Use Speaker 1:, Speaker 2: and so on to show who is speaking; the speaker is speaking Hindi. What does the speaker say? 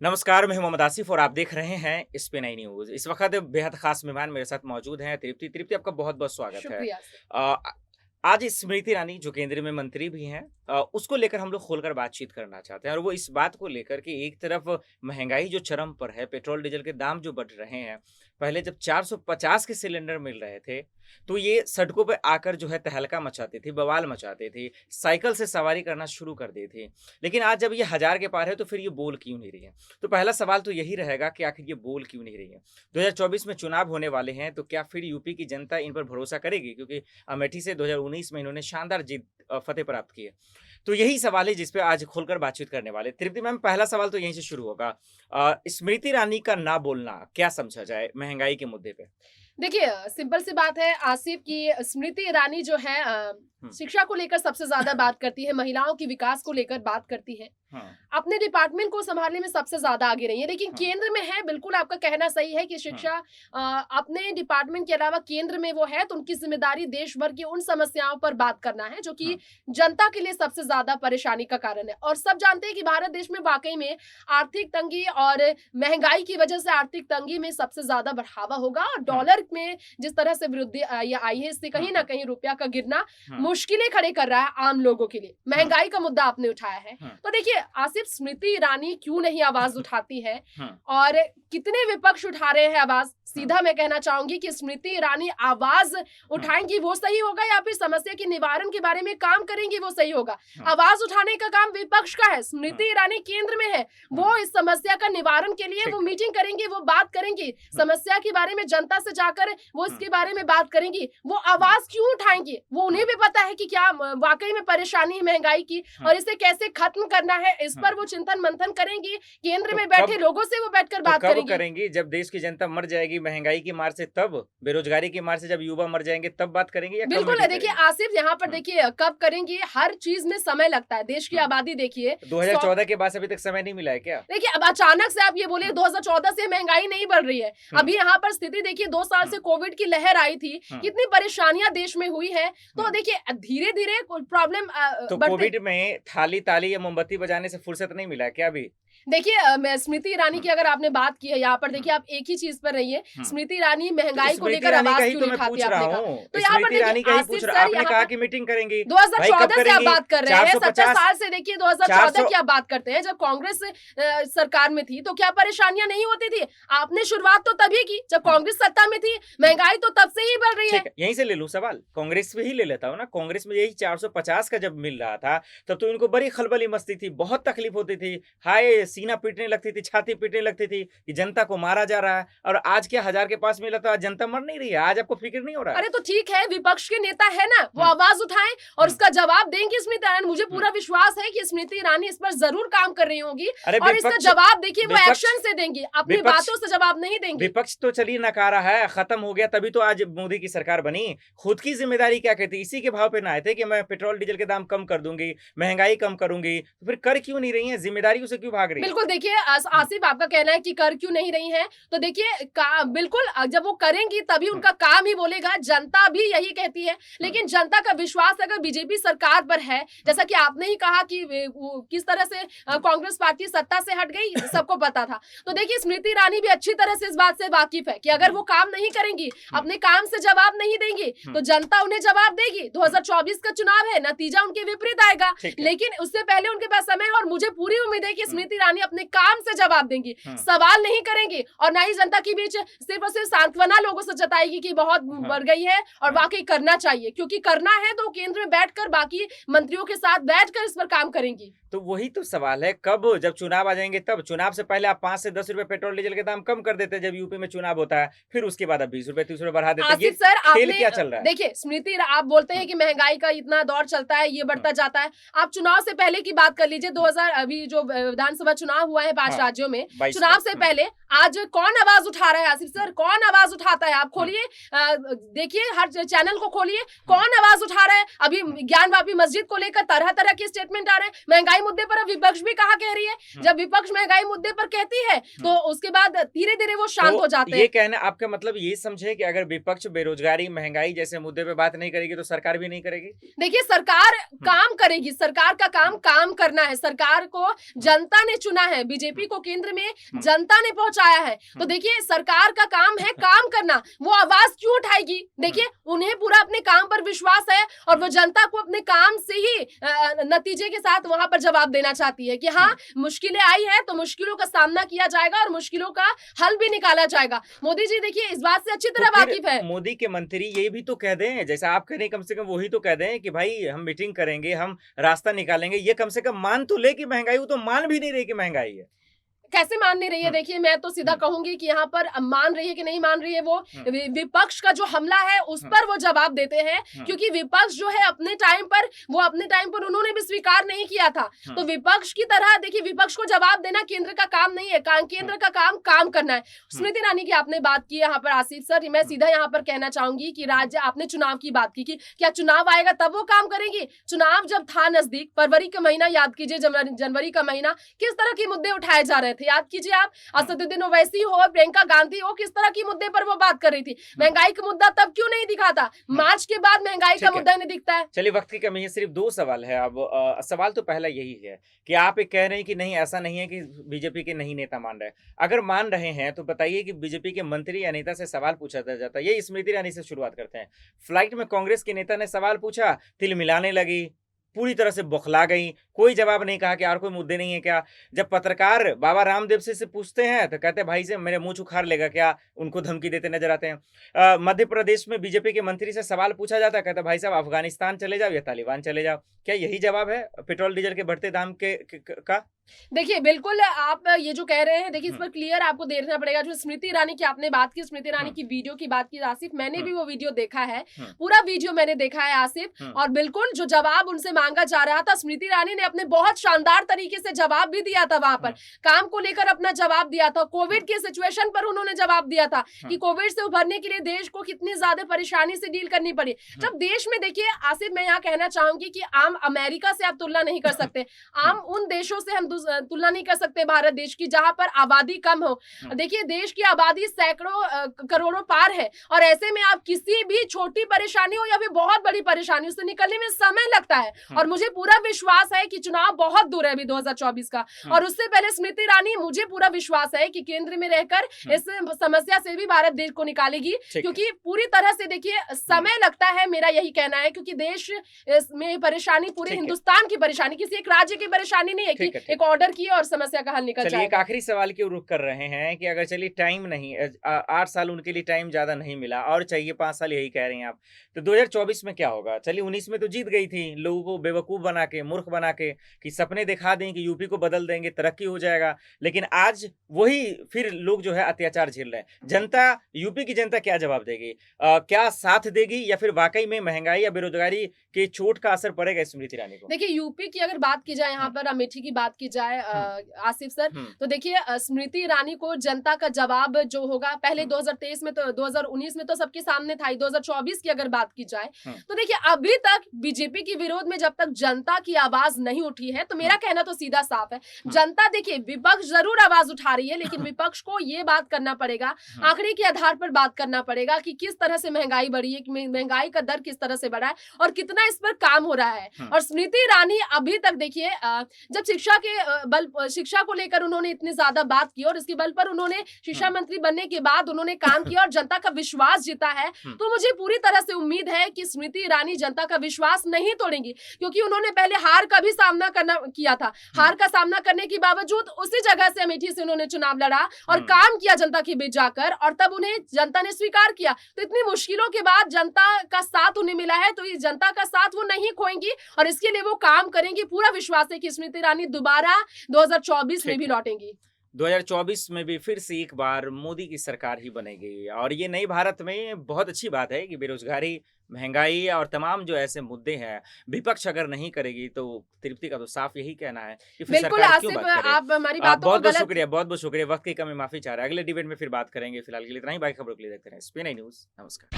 Speaker 1: नमस्कार, मैं हूं मोहम्मद आसिफ और आप देख रहे हैं स्पिन आई न्यूज़। इस वक्त बेहद खास मेहमान मेरे साथ मौजूद हैं तृप्ति। तृप्ति, आपका बहुत-बहुत स्वागत है।
Speaker 2: शुक्रिया सर।
Speaker 1: अ, आज स्मृति ईरानी जो केंद्र में मंत्री भी हैं, उसको लेकर हम लोग खोलकर बातचीत करना चाहते हैं और वो इस बात को लेकर कि एक तरफ महँगाई जो चरम पर है, पेट्रोल डीजल के दाम जो बढ़ रहे हैं। पहले जब 450 के सिलेंडर मिल रहे थे, तो ये सड़कों पे आकर जो है तहलका मचाती थी, बवाल मचाती थी, साइकिल से सवारी करना शुरू कर दी थी। लेकिन आज जब ये 1000 के पार है तो फिर ये बोल क्यों नहीं रही है? तो पहला सवाल तो यही रहेगा कि आखिर ये बोल क्यों नहीं रही है? 2024 में चुनाव होने वाले हैं, तो क्या फिर यूपी की जनता इन पर भरोसा करेगी? क्योंकि अमेठी से 2019 में इन्होंने शानदार जीत फतेह प्राप्त की है। तो यही सवाल है जिस पे आज खुलकर बातचीत करने वाले। तृप्ति मैम, पहला सवाल तो यहीं से शुरू होगा। स्मृति ईरानी का ना बोलना क्या समझा जाए महँगाई के मुद्दे पे?
Speaker 2: देखिए सिंपल सी बात है आसिफ की स्मृति ईरानी जो है
Speaker 1: हुँ,
Speaker 2: शिक्षा को लेकर सबसे ज्यादा बात करती है, महिलाओं की विकास को लेकर बात करती है,
Speaker 1: हाँ,
Speaker 2: अपने डिपार्टमेंट को संभालने में सबसे ज्यादा आगे रही है। लेकिन
Speaker 1: हाँ,
Speaker 2: केंद्र में है, बिल्कुल आपका कहना सही है कि
Speaker 1: हाँ,
Speaker 2: शिक्षा अपने डिपार्टमेंट के अलावा केंद्र में वो है, तो उनकी जिम्मेदारी देश भर की उन समस्याओं पर बात करना है जो कि
Speaker 1: हाँ,
Speaker 2: जनता के लिए सबसे ज्यादा परेशानी का कारण है। और सब जानते हैं कि भारत देश में वाकई में आर्थिक तंगी और महंगाई की वजह से आर्थिक तंगी में सबसे ज्यादा बढ़ावा होगा, और
Speaker 1: हाँ,
Speaker 2: डॉलर में जिस तरह से वृद्धि ये आई है, इससे कहीं
Speaker 1: हाँ,
Speaker 2: ना कहीं रुपया का गिरना
Speaker 1: हाँ,
Speaker 2: मुश्किलें खड़े कर रहा है आम लोगों के लिए।
Speaker 1: हाँ,
Speaker 2: महंगाई का मुद्दा आपने उठाया है,
Speaker 1: हाँ,
Speaker 2: तो देखिए आसिफ स्मृति ईरानी क्यों नहीं आवाज उठाती है
Speaker 1: हाँ,
Speaker 2: और कितने विपक्ष उठा रहे हैं आवाज।
Speaker 1: हाँ,
Speaker 2: सीधा मैं कहना चाहूंगी कि स्मृति ईरानी आवाज
Speaker 1: हाँ,
Speaker 2: उठाएंगी वो सही होगा, या फिर समस्या के निवारण के बारे में काम करेंगी वो सही होगा।
Speaker 1: हाँ,
Speaker 2: आवाज उठाने का काम विपक्ष का है,
Speaker 1: हाँ,
Speaker 2: स्मृति ईरानी केंद्र में है, वो
Speaker 1: हाँ,
Speaker 2: इस समस्या का निवारण के लिए वो
Speaker 1: ठीक।
Speaker 2: मीटिंग करेंगी, वो बात करेंगी,
Speaker 1: हाँ,
Speaker 2: समस्या के बारे में जनता से जाकर वो
Speaker 1: हाँ,
Speaker 2: इसके बारे में बात करेंगी। वो
Speaker 1: हाँ,
Speaker 2: आवाज क्यों उठाएंगी? वो उन्हें
Speaker 1: हाँ,
Speaker 2: भी पता है कि क्या वाकई में परेशानी है महंगाई की
Speaker 1: हाँ,
Speaker 2: और इसे कैसे खत्म करना है, इस
Speaker 1: हाँ।
Speaker 2: पर वो चिंतन मंथन करेंगी। केंद्र
Speaker 1: तो
Speaker 2: में बैठे
Speaker 1: कब
Speaker 2: लोगों से वो बैठकर
Speaker 1: तो
Speaker 2: बात
Speaker 1: कब
Speaker 2: करेंगी।
Speaker 1: करेंगी? जब देश की जनता मर जाएगी महँगाई की मार से तब? बेरोज़गारी की मार से जब युवा मर जाएँगे तब बात करेंगी या कब
Speaker 2: बिल्कुल है,
Speaker 1: मीटिंग
Speaker 2: देखिए
Speaker 1: करेंगी?
Speaker 2: आसिफ यहाँ पर
Speaker 1: हाँ,
Speaker 2: देखिए कब करेंगी, हर चीज में समय लगता है। देश की
Speaker 1: हाँ।
Speaker 2: आबादी देखिए 100।
Speaker 1: 2014 के बाद से अभी तक समय नहीं मिला है क्या?
Speaker 2: देखिए अब अचानक से आप ये बोलिए
Speaker 1: हाँ,
Speaker 2: 2014 से महंगाई नहीं बढ़ रही है।
Speaker 1: हुँ,
Speaker 2: अभी यहाँ पर स्थिति देखिए 2 साल
Speaker 1: हुँ,
Speaker 2: से कोविड की लहर आई थी,
Speaker 1: हुँ,
Speaker 2: कितनी परेशानियां देश में हुई है। तो
Speaker 1: हुँ।
Speaker 2: देखिए धीरे-धीरे प्रॉब्लम
Speaker 1: तो
Speaker 2: बढ़ते।
Speaker 1: कोविड में थाली, ताली या मोमबत्ती बजाने से फुर्सत नहीं मिला है क्या अभी?
Speaker 2: देखिए मैं स्मृति ईरानी
Speaker 1: हुँ,
Speaker 2: की अगर आपने बात की है यहाँ पर,
Speaker 1: हुँ,
Speaker 2: देखिए आप एक ही चीज पर रहिए।
Speaker 1: हुँ।
Speaker 2: स्मृति ईरानी
Speaker 1: तो
Speaker 2: महंगाई को
Speaker 1: स्मृति
Speaker 2: लेकर
Speaker 1: ईरानी का
Speaker 2: आवाज
Speaker 1: ही
Speaker 2: क्यों
Speaker 1: तो
Speaker 2: नहीं
Speaker 1: मैं
Speaker 2: उठाती
Speaker 1: पूछ रहा
Speaker 2: आपने कहा।
Speaker 1: हूँ।
Speaker 2: तो यहाँ पर
Speaker 1: स्मृति ईरानी का
Speaker 2: देखिए
Speaker 1: ही
Speaker 2: आसिफ
Speaker 1: पूछ रहा
Speaker 2: सर
Speaker 1: आपने
Speaker 2: यहाँ
Speaker 1: कहा
Speaker 2: पर
Speaker 1: कि मीटिंग करेंगी। भाई कब
Speaker 2: 2014 से आप
Speaker 1: करेंगी?
Speaker 2: बात कर रहे हैं, 70
Speaker 1: 450
Speaker 2: साल से देखिए 2014
Speaker 1: 400
Speaker 2: की आप बात करते हैं, जब कांग्रेस सरकार में थी तो क्या परेशानियां नहीं होती थी? आपने शुरुआत तो तभी की जब
Speaker 1: हाँ,
Speaker 2: कांग्रेस सत्ता में थी,
Speaker 1: हाँ।
Speaker 2: महंगाई तो तब से ही बढ़ रही है।
Speaker 1: ठीक है, यहीं से ले लूँ सवाल। कांग्रेस पे ही ले लेता हूँ ना। कांग्रेस में यही 450 का जब मिल रहा था, तब तो इनको बड़ी खलबली मचती थी, बहुत तकलीफ होती थी। हाय! सीना पीटने लगती थी, छाती पीटने लगती थी कि जनता को मारा जा रहा है। और आज क्या 1000 के पास मिला तो आज जनता मर नहीं रही है। आज आपको फ़िक्र नहीं हो रहा है?
Speaker 2: अरे तो ठीक है, विपक्ष के नेता है ना, वो
Speaker 1: हुँ,
Speaker 2: आवाज उठाएं और
Speaker 1: हुँ,
Speaker 2: उसका जवाब देंगी स्मृति ईरानी। मुझे
Speaker 1: हुँ।
Speaker 2: पूरा विश्वास है कि स्मृति ईरानी इस पर जरूर काम कर रही होंगी
Speaker 1: अरे
Speaker 2: और इसका
Speaker 1: विपक्ष
Speaker 2: जवाब देखिए वो
Speaker 1: विपक्ष
Speaker 2: एक्शन से देंगी, अपनी
Speaker 1: विपक्ष
Speaker 2: बातों से जवाब नहीं देंगी।
Speaker 1: विपक्ष तो चलिए नकारा है, खत्म हो गया तभी तो आज मोदी की सरकार बनी। खुद की ज़िम्मेदारी क्या कहती? इसी के भाव पे ना आए थे कि मैं पेट्रोल डीजल के दाम कम कर दूँगी, महँगाई कम करूँगी। तो फिर कर क्यों नहीं रही हैं? ज़िम्मेदारियों से क्यों भाग रही हैं?
Speaker 2: बिल्कुल देखिए
Speaker 1: हुँ,
Speaker 2: आसिफ आपका कहना है कि कर क्यों नहीं रही हैं, तो देखिए बिल्कुल जब वो करेंगी तभी
Speaker 1: हुँ,
Speaker 2: उनका काम ही बोलेगा, जनता भी यही कहती है।
Speaker 1: हुँ,
Speaker 2: लेकिन जनता का विश्वास अगर बीजेपी सरकार पर है,
Speaker 1: हुँ,
Speaker 2: जैसा कि आपने ही कहा कि वो किस तरह से
Speaker 1: हुँ,
Speaker 2: कांग्रेस पार्टी सत्ता से हट गई, सबको पता था। तो देखिए स्मृति ईरानी भी अच्छी तरह से इस बात से वाकिफ है कि अगर
Speaker 1: हुँ,
Speaker 2: वो काम नहीं करेंगी,
Speaker 1: हुँ,
Speaker 2: अपने काम से जवाब नहीं देंगी,
Speaker 1: हुँ,
Speaker 2: तो जनता उन्हें जवाब देगी। 2024 का चुनाव है, नतीजा उनके विपरीत आएगा।
Speaker 1: ठीक है।
Speaker 2: लेकिन उससे पहले उनके पास समय है और मुझे पूरी उम्मीद है कि
Speaker 1: हुँ,
Speaker 2: स्मृति ईरानी अपने काम से जवाब देंगी,
Speaker 1: हुँ,
Speaker 2: सवाल नहीं करेंगी और ना ही जनता के बीच सिर्फ और सिर्फ सांत्वना लोगों से जताएगी कि बहुत
Speaker 1: हाँ,
Speaker 2: बढ़ गई है और
Speaker 1: हाँ।
Speaker 2: वाकई करना चाहिए, क्योंकि करना है तो केंद्र में बैठकर बाकी मंत्रियों के साथ बैठकर इस पर काम करेंगी।
Speaker 1: तो वही तो सवाल है, कब? जब चुनाव आ जाएँगे तब। चुनाव से पहले आप 5 से 10 रुपए पेट्रोल डीजल के दाम कम कर देते हैं जब यूपी में चुनाव होता है। फिर उसके बाद आप 20 रुपए 30 रुपए बढ़ा देते हैं। ये
Speaker 2: आसिफ सर
Speaker 1: खेल
Speaker 2: आपने
Speaker 1: क्या चल रहा है?
Speaker 2: देखिए स्मृति आप बोलते हैं
Speaker 1: हुँ,
Speaker 2: कि महंगाई का इतना दौर चलता है, ये
Speaker 1: हुँ,
Speaker 2: बढ़ता जाता है। आप चुनाव से पहले की बात कर लीजिए,
Speaker 1: हुँ,
Speaker 2: 2000 अभी जो विधानसभा चुनाव हुआ है 5
Speaker 1: हाँ,
Speaker 2: राज्यों में,
Speaker 1: 22 में।
Speaker 2: चुनाव से पहले आज कौन आवाज उठा रहा है आसिफ
Speaker 1: हुँ,
Speaker 2: सर? कौन आवाज उठाता है? आप
Speaker 1: हुँ,
Speaker 2: खोलिए देखिए हर चैनल को खोलिए,
Speaker 1: हुँ,
Speaker 2: कौन आवाज उठा रहा है? अभी
Speaker 1: हुँ,
Speaker 2: ज्ञानवापी मस्जिद को लेकर तरह-तरह के स्टेटमेंट आ रहे हैं। महंगाई मुद्दे पर अब विपक्ष भी कहा कह रही है।
Speaker 1: हुँ,
Speaker 2: जब विपक्ष महंगाई मुद्दे पर कहती है,
Speaker 1: हुँ।
Speaker 2: तो उसके बाद धीरे-धीरे वो शांत हो
Speaker 1: तो
Speaker 2: जाते
Speaker 1: ये
Speaker 2: हैं।
Speaker 1: कहना आपका मतलब ये समझे कि अगर विपक्ष बेरोजगारी, महँगाई जैसे मुद्दे पे बात नहीं करेगी तो सरकार भी नहीं करेगी?
Speaker 2: देखिए सरकार
Speaker 1: हुँ,
Speaker 2: काम करेगी, सरकार का काम
Speaker 1: हुँ,
Speaker 2: काम करना है। सरकार को जनता ने चुना है, बीजेपी को केंद्र में जनता ने पहुंचाया है। तो देखिए सरकार का काम है काम करना, वो आवाज क्यों उठाएगी? देखिए उन्हें पूरा अपने काम पर विश्वास है और वो जनता को अपने काम से ही नतीजे के साथ वहां पर जवाब देना चाहती है कि हाँ मुश्किलें आई है तो मुश्किलों का सामना किया जाएगा और मुश्किलों का हल भी निकाला जाएगा। मोदी जी देखिए इस बात से अच्छी तरह
Speaker 1: तो
Speaker 2: वाकिफ है।
Speaker 1: मोदी के मंत्री ये भी तो कह दें, जैसा आप कह रहे हैं, कम से कम वही तो कह दें कि भाई हम मीटिंग करेंगे, हम रास्ता निकालेंगे। ये कम से कम मान तो ले कि महंगाई, वो तो मान भी नहीं रही कि महंगाई है।
Speaker 2: कैसे मान नहीं रही है? देखिए मैं तो सीधा कहूंगी कि यहाँ पर मान रही है कि नहीं मान रही है, वो विपक्ष का जो हमला है उस पर वो जवाब देते हैं, क्योंकि विपक्ष जो है अपने टाइम पर उन्होंने भी स्वीकार नहीं किया था। तो विपक्ष की तरह देखिए विपक्ष को जवाब देना केंद्र का काम नहीं है, केंद्र का काम करना है। स्मृति ईरानी की आपने बात की यहाँ पर, आसिफ सर मैं सीधा यहाँ पर कहना चाहूंगी कि राज्य, आपने चुनाव की बात की कि क्या चुनाव आएगा तब वो काम करेंगी? चुनाव जब था नजदीक, फरवरी का महीना याद कीजिए, जनवरी का महीना, किस तरह के मुद्दे उठाए जा रहे थे याद कीजिए आप। असदुद्दीन ओवैसी हो, प्रियंका गांधी हो, किस तरह की मुद्दे पर वो बात कर रही थी? महंगाई का मुद्दा तब क्यों नहीं दिखा था? मार्च के बाद महंगाई का मुद्दा नहीं दिखता है।
Speaker 1: चलिए वक्त की कमी है, सिर्फ 2 सवाल है। अब सवाल तो पहला यही है कि आप एक कह रहे हैं कि नहीं ऐसा नहीं है कि बीजेपी के नहीं नेता मान रहे। अगर मान रहे हैं तो बताइए कि बीजेपी के मंत्री या नेता से सवाल पूछा जाता है। ये स्मृति ईरानी से शुरुआत करते हैं। फ्लाइट में कांग्रेस के नेता ने सवाल पूछा, तिल मिलाने लगी, पूरी तरह से बौखला गई, कोई जवाब नहीं, कहा कि और कोई मुद्दे नहीं है क्या? जब पत्रकार बाबा रामदेव से पूछते हैं तो कहते हैं भाई से मेरे मुंह उखाड़ लेगा क्या? उनको धमकी देते नजर आते हैं। मध्य प्रदेश में बीजेपी के मंत्री से सवाल पूछा जाता है, कहता भाई साहब अफगानिस्तान चले जाओ या तालिबान चले जाओ। क्या यही जवाब है पेट्रोल डीजल के बढ़ते दाम का?
Speaker 2: देखिए बिल्कुल आप ये जो कह रहे हैं, देखिए इस पर क्लियर आपको देखना पड़ेगा। जो स्मृति ईरानी की आपने बात की, स्मृति ईरानी की वीडियो की बात की आसिफ, मैंने भी वो वीडियो देखा है, पूरा वीडियो मैंने देखा है आसिफ, और बिल्कुल जो जवाब उनसे मांगा जा रहा था, स्मृति ईरानी ने अपने बहुत शानदार तरीके से जवाब भी दिया था। वहां पर काम को लेकर अपना जवाब दिया था, कोविड के सिचुएशन पर उन्होंने जवाब दिया था कि कोविड से उभरने के लिए देश को कितनी ज्यादा परेशानी से डील करनी पड़ी। जब देश में, देखिए आसिफ मैं यहाँ कहना चाहूंगी कि आम अमेरिका से आप तुलना नहीं कर सकते, आम उन देशों से हम तुलना नहीं कर सकते भारत देश की जहां पर आबादी कम हो। देखिए देश की आबादी सैकड़ों करोड़ों पार है, और ऐसे में आप किसी भी छोटी परेशानी हो या फिर बहुत बड़ी परेशानी, उससे निकलने में समय लगता है। और मुझे पूरा विश्वास है कि चुनाव बहुत दूर है अभी 2024 का, और उससे पहले स्मृति ईरानी, मुझे पूरा विश्वास है कि केंद्र में रहकर इस समस्या से भी भारत देश को निकालेगी, क्योंकि पूरी तरह से देखिए समय लगता है, मेरा यही कहना है, क्योंकि देश में परेशानी पूरे हिंदुस्तान की परेशानी, किसी एक राज्य की परेशानी नहीं है कि एक ऑर्डर किए और समस्या का हल निकल जाएगा।
Speaker 1: चलिए एक आखिरी सवाल की रुख कर रहे हैं कि अगर चलिए टाइम नहीं, 8 साल उनके लिए टाइम ज्यादा नहीं मिला और चाहिए 5 साल, यही कह रहे हैं आप, तो 2024 में क्या होगा? चलिए 19 में तो जीत गई थी, लोगों को बेवकूफ बना के, मूर्ख बना के, कि सपने दिखा दें कि यूपी को बदल देंगे, तरक्की हो जाएगा, लेकिन आज वही फिर लोग जो है अत्याचार झेल रहे हैं। जनता, यूपी की जनता क्या जवाब देगी? क्या साथ देगी या फिर वाकई में महंगाई या बेरोजगारी के चोट का असर पड़ेगा स्मृति ईरानी को?
Speaker 2: देखिए यूपी की अगर बात की जाए, यहाँ पर अमेठी की बात की जाए आसिफ सर, तो देखिए स्मृति ईरानी को जनता का जवाब जो होगा, पहले 2023 में तो 2019 में तो सबके सामने था ही, 2024 की अगर बात की जाए तो देखिए अभी तक बीजेपी के विरोध में जब तक जनता की आवाज नहीं उठी है, तो मेरा कहना तो सीधा साफ है, जनता, देखिए विपक्ष जरूर आवाज उठा रही है, लेकिन विपक्ष को ये बात करना पड़ेगा, आंकड़े के आधार पर बात करना पड़ेगा कि किस तरह से महंगाई बढ़ी है, महंगाई का दर किस तरह से बढ़ा है और कितना इस पर काम हो रहा है। और स्मृति ईरानी अभी तक देखिए जब शिक्षा को लेकर उन्होंने इतनी ज्यादा बात की और इसके बल पर उन्होंने शिक्षा मंत्री बनने के बाद उन्होंने काम किया और जनता का विश्वास जीता है, तो मुझे पूरी तरह से उम्मीद है कि स्मृति ईरानी जनता का विश्वास नहीं तोड़ेंगी, क्योंकि उन्होंने पहले हार का भी सामना किया था। हार का सामना करने के बावजूद उसी जगह से, अमेठी से उन्होंने चुनाव लड़ा और काम किया जनता के बीच जाकर, और तब उन्हें जनता ने स्वीकार किया। तो इतनी मुश्किलों के बाद जनता का साथ उन्हें मिला है, तो इस जनता का साथ वो नहीं खोएंगी और इसके लिए वो काम करेंगी। पूरा विश्वास है कि स्मृति ईरानी दोबारा 2024 में भी लौटेंगी।
Speaker 1: 2024 में भी फिर से एक बार मोदी की सरकार ही बनेगी, और ये नई भारत में बहुत अच्छी बात है कि बेरोजगारी, महंगाई और तमाम जो ऐसे मुद्दे हैं, विपक्ष अगर नहीं करेगी तो तृप्ति का तो साफ यही कहना है कि फिर
Speaker 2: बिल्कुल
Speaker 1: सरकार क्यों
Speaker 2: आसिफ,
Speaker 1: बात करे।
Speaker 2: आप हमारी बातों को
Speaker 1: बहुत बहुत
Speaker 2: गलत
Speaker 1: शुक्रिया, बहुत बहुत शुक्रिया। वक्त की कमी माफी चाह रहा है, अगले डिबेट में फिर बात करेंगे। फिलहाल के लिए इतना ही, बाकी खबरों के लिए देखते रहें SPN न्यूज़। नमस्कार।